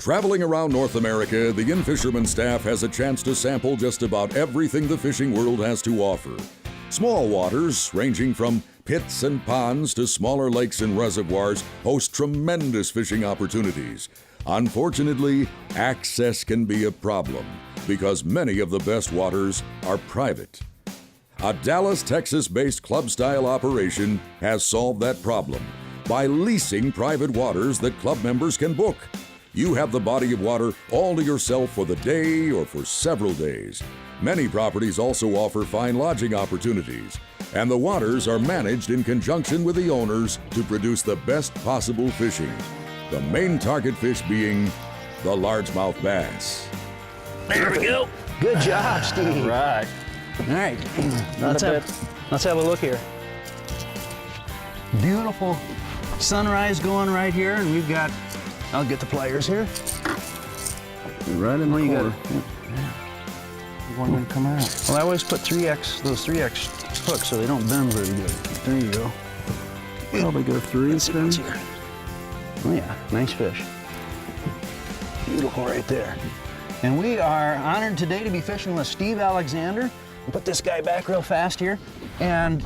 Traveling around North America, the In-Fisherman staff has a chance to sample just about everything the fishing world has to offer. Small waters, ranging from pits and ponds to smaller lakes and reservoirs, host tremendous fishing opportunities. Unfortunately, access can be a problem because many of the best waters are private. A Dallas, Texas-based club-style operation has solved that problem by leasing private waters that club members can book. You have the body of water all to yourself for the day or for several days. Many properties also offer fine lodging opportunities, and the waters are managed in conjunction with the owners to produce the best possible fishing. The main target fish being the largemouth bass. There we go. Good job, Steve. All right. All right, let's have a look here. Beautiful sunrise going right here, and we've got, I'll get the pliers here. Right in the corner. One going to come out. Well, I always put 3X, those 3X hooks so they don't bend very good. There you go. Probably go 3 instead. Oh yeah, nice fish. Beautiful right there. And we are honored today to be fishing with Steve Alexander. I'll put this guy back real fast here. And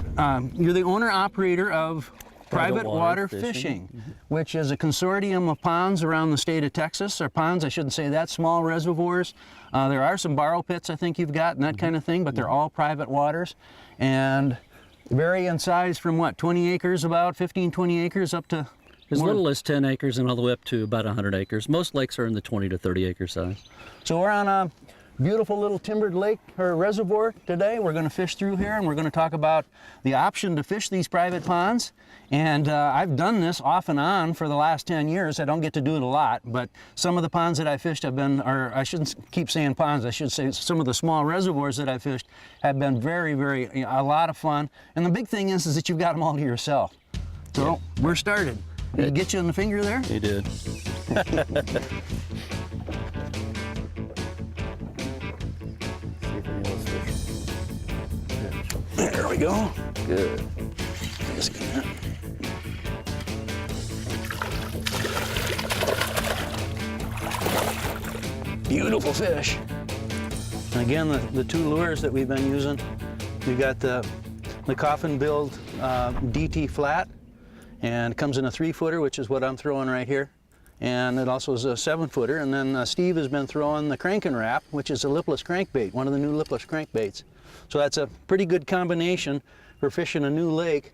you're the owner-operator of Private Water Fishing, which is a consortium of ponds around the state of Texas, or ponds, I shouldn't say that, small reservoirs. There are some borrow pits I think you've got and that kind of thing, but they're all private waters and vary in size from what, 20 acres about, 15, 20 acres up to as little as 10 acres and all the way up to about 100 acres. Most lakes are in the 20 to 30 acre size. So we're on a beautiful little timbered lake or reservoir today. We're going to fish through here and we're going to talk about the option to fish these private ponds. And I've done this off and on for the last 10 years. I don't get to do it a lot, but some of the ponds that I fished have been, or I shouldn't keep saying ponds, I should say some of the small reservoirs that I fished have been very, very, a lot of fun. And the big thing is that you've got them all to yourself. So we're started. Did he get you in the finger there? He did. There we go. Good. Just gonna... Beautiful fish. And again, the two lures that we've been using, we've got the coffin build DT flat, and it comes in a 3-footer, which is what I'm throwing right here. And it also is a 7-footer. And then Steve has been throwing the cranking wrap, which is a lipless crankbait, one of the new lipless crankbaits. So that's a pretty good combination for fishing a new lake,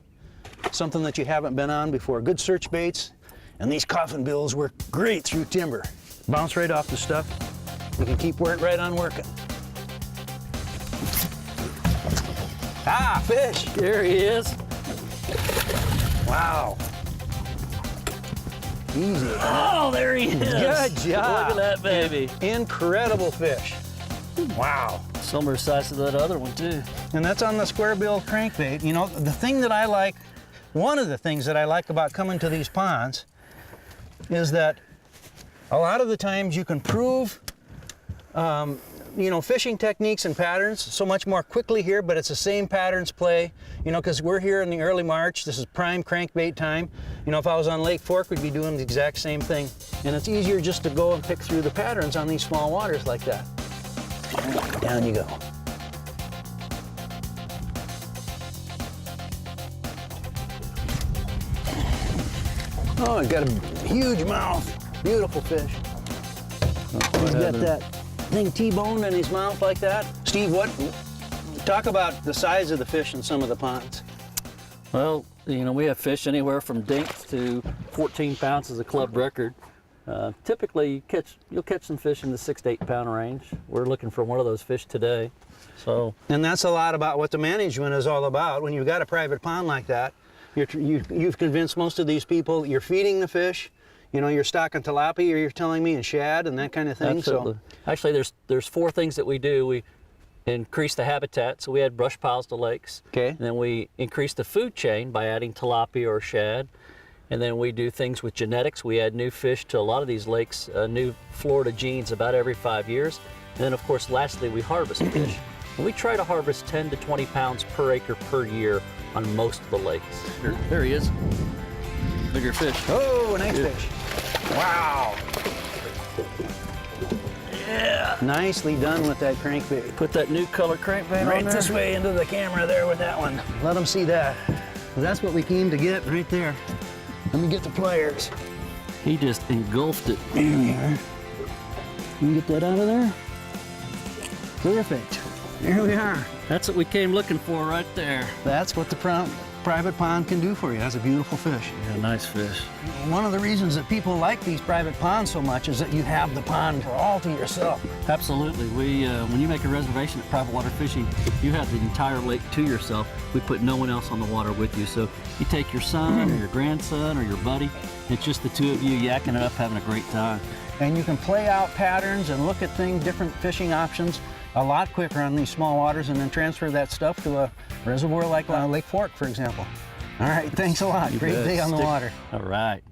something that you haven't been on before. Good search baits, and these coffin bills work great through timber. Bounce right off the stuff. You can keep right on working. Ah, fish! There he is. Wow. Easy. Oh, there he is. Good job. Look at that baby. Incredible fish. Wow. Similar size to that other one too. And that's on the square bill crankbait. You know, the thing that I like, one of the things that I like about coming to these ponds is that a lot of the times you can prove you know, fishing techniques and patterns so much more quickly here, but it's the same patterns play, you know, because we're here in the early March. This is prime crankbait time. You know, if I was on Lake Fork, we'd be doing the exact same thing. And it's easier just to go and pick through the patterns on these small waters like that. Down you go. Oh, it's got a huge mouth. Beautiful fish. He's got that thing T-boned in his mouth like that. Steve, talk about the size of the fish in some of the ponds. Well, you know, we have fish anywhere from dinks to 14 pounds as a club record. Typically, you'll catch some fish in the 6 to 8 pound range. We're looking for one of those fish today. So, and that's a lot about what the management is all about. When you've got a private pond like that, you've convinced most of these people you're feeding the fish. You know, you're stocking tilapia, or you're telling me, and shad, and that kind of thing. Absolutely. So, actually, there's 4 things that we do. We increase the habitat, so we add brush piles to lakes. Okay. And then we increase the food chain by adding tilapia or shad. And then we do things with genetics. We add new fish to a lot of these lakes, new Florida genes about every 5 years. And then, of course, lastly, we harvest fish. And we try to harvest 10 to 20 pounds per acre per year on most of the lakes. There he is. Bigger fish. Oh, nice fish. Wow. Nicely done with that crankbait. Put that new color crankbait on Right there. this way into the camera there with that one. Let them see that. That's what we came to get right there. Let me get the pliers. He just engulfed it. There we are. Can you get that out of there? Perfect. There we are. That's what we came looking for right there. That's what the private pond can do for you. That's a beautiful fish. Yeah, nice fish. One of the reasons that people like these private ponds so much is that you have the pond all to yourself. Absolutely. We, when you make a reservation at private water fishing, you have the entire lake to yourself. We put no one else on the water with you. So you take your son or your grandson or your buddy. It's just the two of you yakking it up, having a great time. And you can play out patterns and look at things, different fishing options a lot quicker on these small waters, and then transfer that stuff to a reservoir like Lake Fork, for example. All right, thanks a lot. Great day on the water. All right.